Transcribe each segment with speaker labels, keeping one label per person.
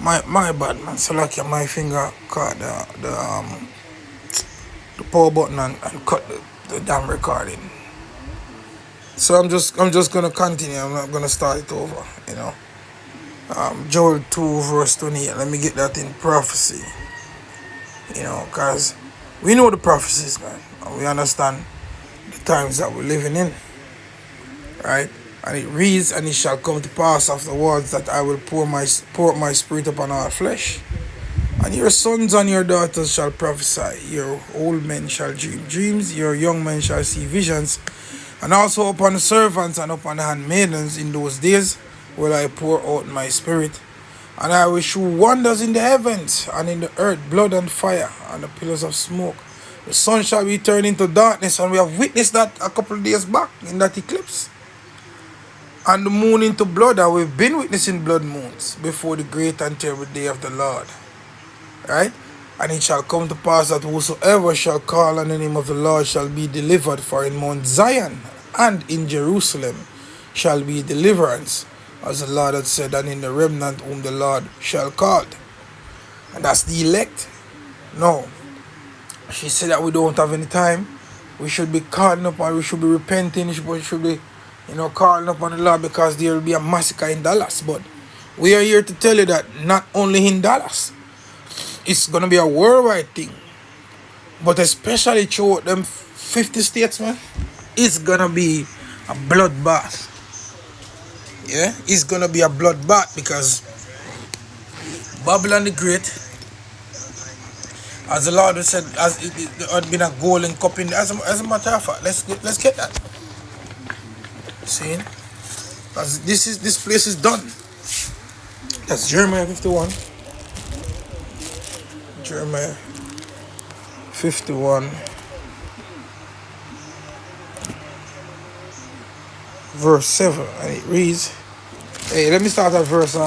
Speaker 1: My bad, man. So like my finger caught the power button and cut the damn recording. So I'm just gonna continue. I'm not gonna start it over. Joel 2 verse 28. Let me get that in prophecy. Cause we know the prophecies, man. And we understand the times that we're living in, right? And it reads, and it shall come to pass afterwards that I will pour my spirit upon all flesh. And your sons and your daughters shall prophesy, your old men shall dream dreams, your young men shall see visions. And also upon the servants and upon the handmaidens in those days will I pour out my spirit. And I will shew wonders in the heavens and in the earth, blood and fire and the pillars of smoke. The sun shall be turned into darkness, and we have witnessed that a couple of days back in that eclipse. And the moon into blood, and we've been witnessing blood moons before the great and terrible day of the Lord. Right? And it shall come to pass that whosoever shall call on the name of the Lord shall be delivered, for in Mount Zion and in Jerusalem shall be deliverance, as the Lord had said, and in the remnant whom the Lord shall call. And that's the elect. No. She said that we don't have any time. We should be calling up and we should be repenting. We should be, calling up on the Lord, because there will be a massacre in Dallas. But we are here to tell you that not only in Dallas, it's going to be a worldwide thing. But especially throughout them 50 states, man, it's going to be a bloodbath. Yeah, it's going to be a bloodbath, because Babylon the Great, as the Lord said, as it had been a golden cup in. As a matter of fact, let's get that. See, as this place is done. That's Jeremiah 51. Jeremiah 51, verse 7, and it reads. Hey, let me start at verse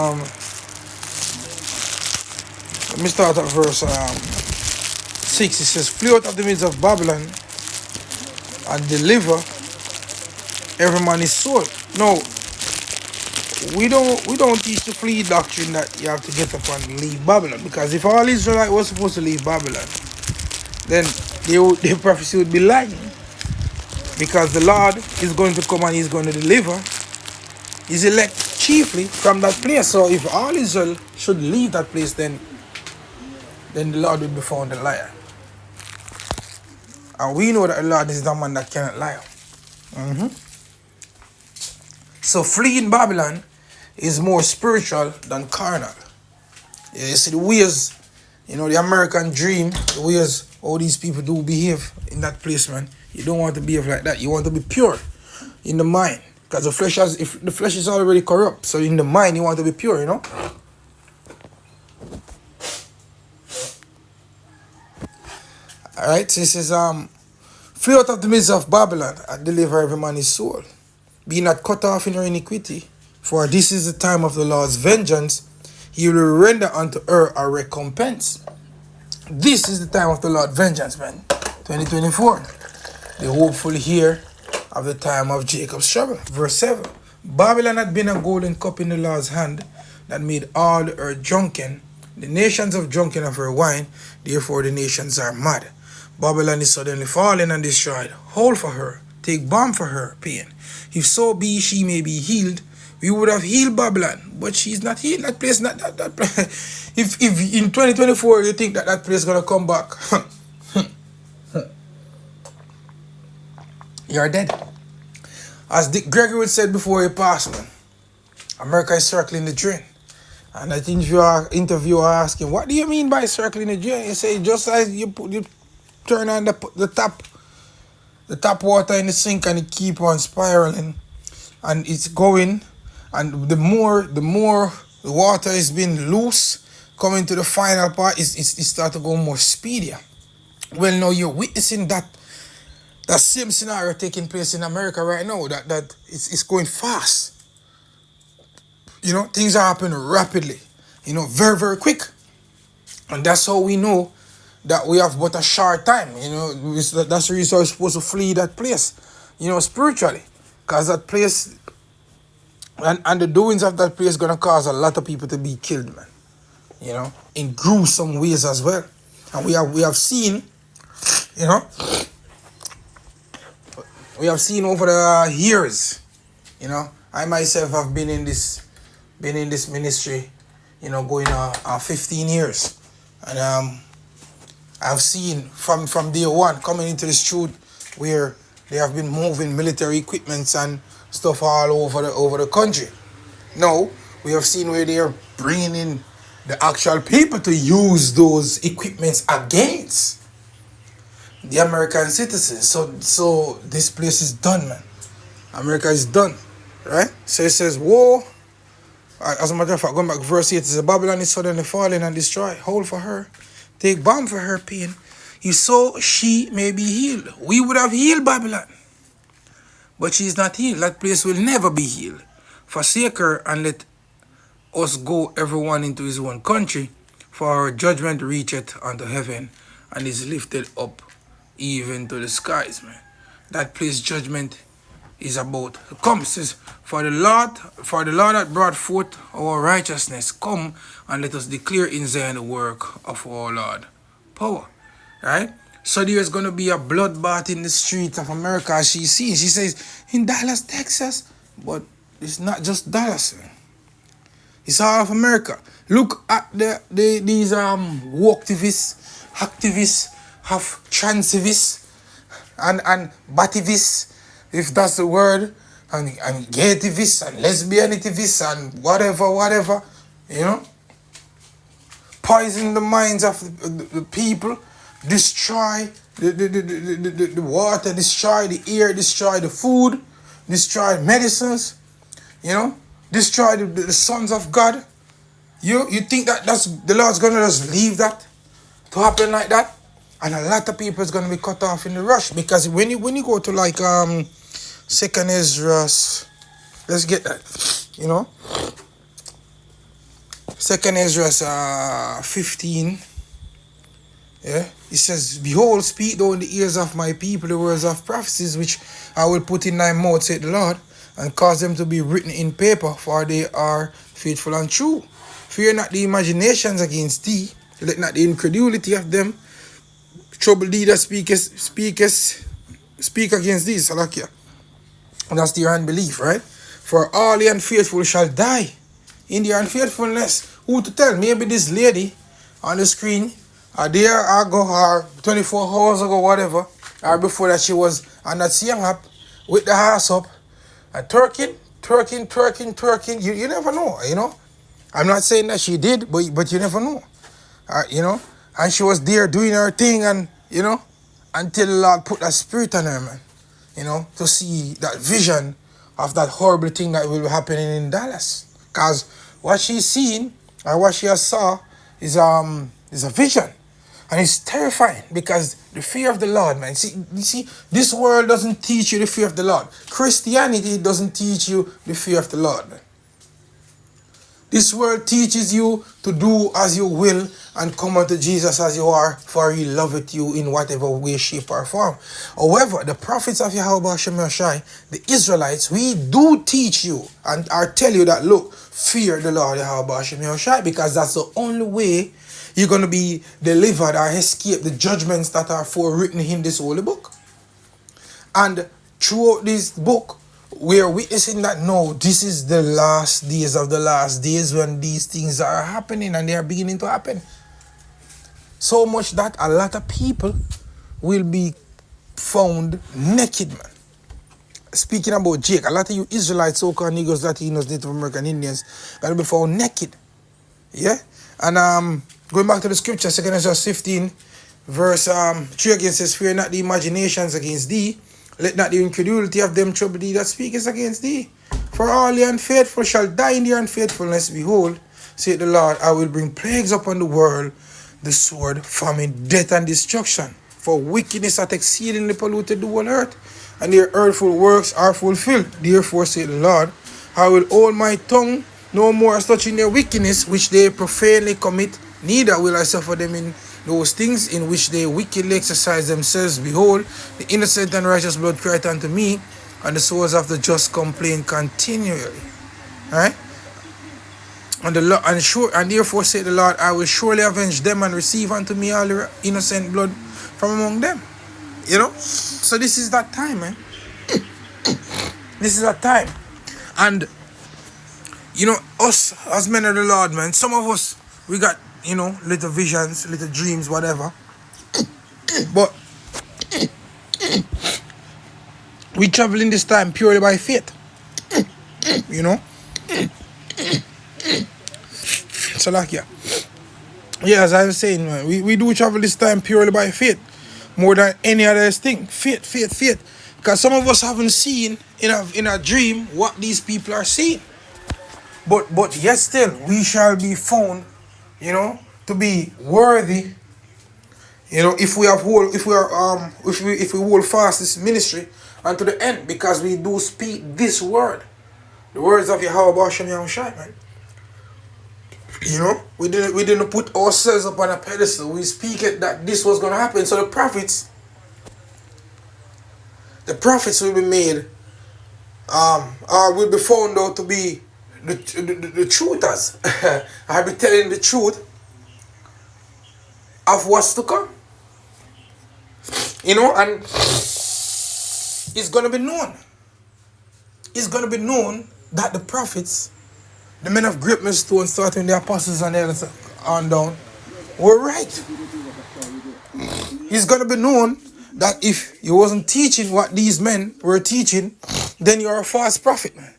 Speaker 1: 6. It says, "Flee out of the midst of Babylon and deliver every man his sword." No, we don't teach the flee doctrine that you have to get up and leave Babylon, because if all Israelites were supposed to leave Babylon, then the prophecy would be lying, because the Lord is going to come and he's going to deliver his elect chiefly from that place. So if all Israel should leave that place, then the Lord will be found a liar. And we know that the Lord is the man that cannot lie. So fleeing Babylon is more spiritual than carnal. Yeah, you see the ways, the American dream, the ways all these people do behave in that place, man. You don't want to behave like that. You want to be pure in the mind, because the flesh is already corrupt. So in the mind, you want to be pure, Alright, so it says, "Flee out of the midst of Babylon and deliver every man his soul. Be not cut off in your iniquity, for this is the time of the Lord's vengeance. He will render unto her a recompense." This is the time of the Lord's vengeance, man. 2024. The hopeful here of the time of Jacob's trouble. Verse 7. "Babylon had been a golden cup in the Lord's hand, that made all the earth drunken. The nations have drunken of her wine, therefore the nations are mad. Babylon is suddenly fallen and destroyed. Hold for her, take balm for her pain. If so be she may be healed, we would have healed Babylon, but she's not healed. That place, not that place. If in 2024 you think that place is gonna come back, you're dead. As Dick Gregory said before he passed, man, America is circling the drain. And I think your interviewer asking, "What do you mean by circling the drain?" You say, just as you turn on the tap water in the sink, and it keep on spiraling, and it's going, and the more the water is being loose, coming to the final part, it start to go more speedier. Well, now you're witnessing that same scenario taking place in America right now. That it's going fast. Things are happening rapidly. Very, very quick. And that's how we know that we have but a short time. That's the reason we're supposed to flee that place, spiritually. Because that place and the doings of that place is going to cause a lot of people to be killed, man. in gruesome ways as well. And we have seen, you know, we have seen over the years, I myself have been in this ministry, going on 15 years. And I've seen from day one coming into this truth where they have been moving military equipments and stuff all over the country. Now we have seen where they are bringing in the actual people to use those equipments against the American citizens. So this place is done, man. America is done, right? So it says, "Whoa." As a matter of fact, going back to verse 8, it says, "Babylon is suddenly fallen and destroyed. Hold for her. Take balm for her pain. So she may be healed." We would have healed Babylon, but she is not healed. That place will never be healed. Forsake her and let us go everyone into his own country, for our judgment reacheth unto heaven and is lifted up even to the skies, man. That place judgment is about to come. It says, for the Lord that brought forth our righteousness, come and let us declare in Zion the work of our Lord. Power. Right? So there's gonna be a bloodbath in the streets of America, as she sees. She says, in Dallas, Texas. But it's not just Dallas, man. It's all of America. Look at these activists, have transivists and bativists, if that's the word, and gaytivists and lesbianitivists and whatever, poison the minds of the people, destroy the water, destroy the air, destroy the food, destroy medicines, destroy the sons of God. You think that's the Lord's gonna just leave that to happen like that? And a lot of people is gonna be cut off in the rush, because when you go to like Second Ezra, let's get that, Second Ezra 15. Yeah, it says, "Behold, speak thou in the ears of my people the words of prophecies which I will put in thy mouth, saith the Lord, and cause them to be written in paper, for they are faithful and true. Fear not the imaginations against thee, let not the incredulity of them trouble thee that speak against thee." Salakia. And that's their unbelief, right? "For all the unfaithful shall die in their unfaithfulness." Who to tell? Maybe this lady on the screen, a day ago or 24 hours ago, whatever, or before that, she was on that same app with the ass up and twerking. You never know, I'm not saying that she did, but you never know. And she was there doing her thing, and, until the Lord put that spirit on her, man, to see that vision of that horrible thing that will be happening in Dallas. Because what she's seen, or what she has saw, is a vision. And it's terrifying, because the fear of the Lord, man. You see, this world doesn't teach you the fear of the Lord. Christianity doesn't teach you the fear of the Lord, man. This world teaches you to do as you will and come unto Jesus as you are, for he loveth you in whatever way, shape, or form. However, the prophets of Yahweh Hashem Yoshai, the Israelites, we do teach you and tell you that, look, fear the Lord Yahweh Hashem Yoshai, because that's the only way you're going to be delivered or escape the judgments that are forewritten in this holy book. And throughout this book, we are witnessing that no, this is the last days of the last days, when these things are happening, and they are beginning to happen. So much that a lot of people will be found naked, man. Speaking about Jake, a lot of you Israelites, so-called Negroes, Latinos, Native American Indians, will be found naked. Yeah? And going back to the scripture, 2 Ezra 15, verse 3 again says, "Fear not the imaginations against thee, let not the incredulity of them trouble thee that speaketh against thee. For all the unfaithful shall die in their unfaithfulness. Behold, saith the Lord, I will bring plagues upon the world, the sword, famine, death, and destruction. For wickedness hath exceedingly polluted the whole earth, and their earthful works are fulfilled. Therefore, saith the Lord, I will hold my tongue no more as touching their wickedness, which they profanely commit, neither will I suffer them in those things in which they wickedly exercise themselves. Behold, the innocent and righteous blood cried unto me, and the souls of the just complain continually." Alright? And therefore said the Lord, I will surely avenge them and receive unto me all the innocent blood from among them. You know? So this is that time, man. This is that time. And, us as men of the Lord, man, some of us, we got, little visions, little dreams, whatever. But we travel in this time purely by faith. You know? So like, yeah, as I was saying, man, we do travel this time purely by faith. More than any other thing. Faith. Because some of us haven't seen in a dream what these people are seeing. But yet still, we shall be found, to be worthy. If we hold fast this ministry unto the end, because we do speak this word, the words of Yahweh Shem Yahushai, man. We didn't put ourselves up on a pedestal. We speak it that this was gonna happen. So the prophets will be made, will be found out to be the truthers. I'll be telling the truth of what's to come. And it's gonna be known. It's gonna be known that the prophets, the men of great milestone, starting the apostles and elders on down, were right. It's gonna be known that if you wasn't teaching what these men were teaching, then you're a false prophet, man.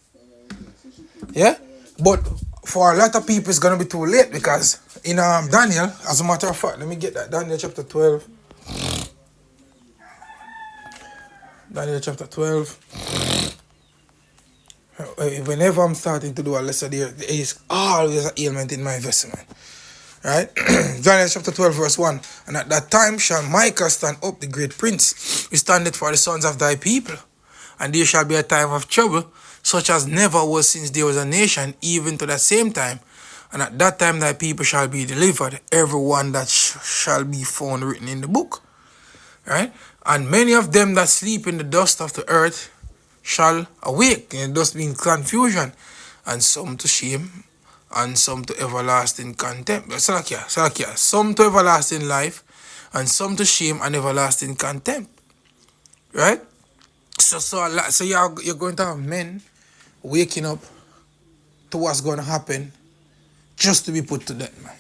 Speaker 1: Yeah? But for a lot of people, it's gonna be too late, because in Daniel, as a matter of fact, let me get that, Daniel chapter 12. Daniel chapter 12. Whenever I'm starting to do a lesson, there is always an ailment in my vessel, man. Right? Daniel chapter 12 verse 1. And at that time shall Michael stand up, the great prince, who standeth for the sons of thy people. And there shall be a time of trouble, such as never was since there was a nation, even to the same time. And at that time thy people shall be delivered, every one that shall be found written in the book. Right? And many of them that sleep in the dust of the earth shall awake, and thus being confusion, and some to shame, and some to everlasting contempt. Salakia. Some to everlasting life, and some to shame and everlasting contempt. Right? So you're going to have men waking up to what's going to happen just to be put to death, man.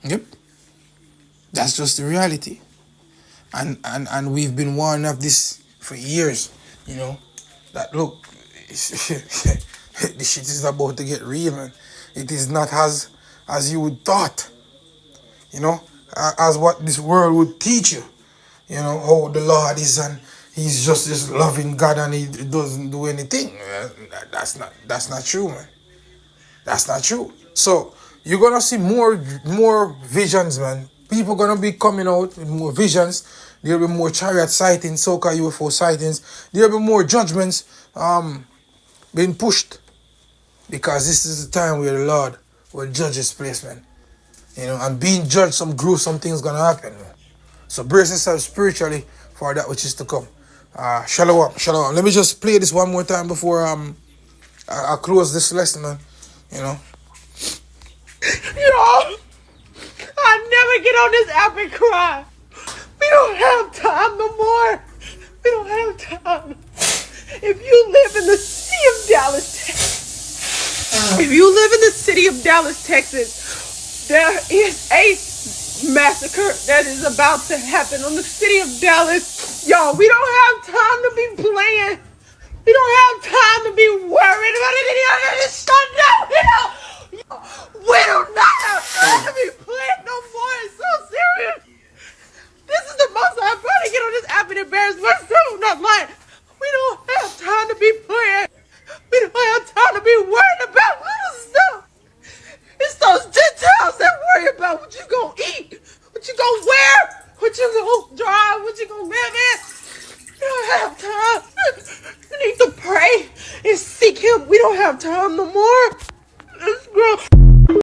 Speaker 1: Yep. That's just the reality. And we've been warned of this for years, that look, this shit is about to get real, man. It is not as you would thought, as what this world would teach you, how the Lord is, and he's just this loving God and he doesn't do anything. That's not true, man. That's not true. So you're gonna see more visions, man. People gonna be coming out with more visions. There'll be more chariot sightings, so-called UFO sightings. There'll be more judgments being pushed, because this is the time where the Lord will judge his place, man. And being judged, some gruesome things gonna happen, man. So brace yourself spiritually for that which is to come. Shalom. Let me just play this one more time before I close this lesson, man.
Speaker 2: I never get on this app and cry. We don't have time no more. We don't have time. If you live in the city of Dallas, Texas, there is a massacre that is about to happen on the city of Dallas. Y'all, we don't have time to be playing. We don't have time to be worried about it. We do not have time to be playing no more. It's so serious. This is the most I've probably get on this app and embarrass myself. Not lying. We don't have time to be playing. We don't have time to be worried about little stuff. It's those Gentiles that worry about what you gonna eat, what you gonna wear, what you gonna drive, what you gonna live in. We don't have time. We need to pray and seek him. We don't have time no more. This girl,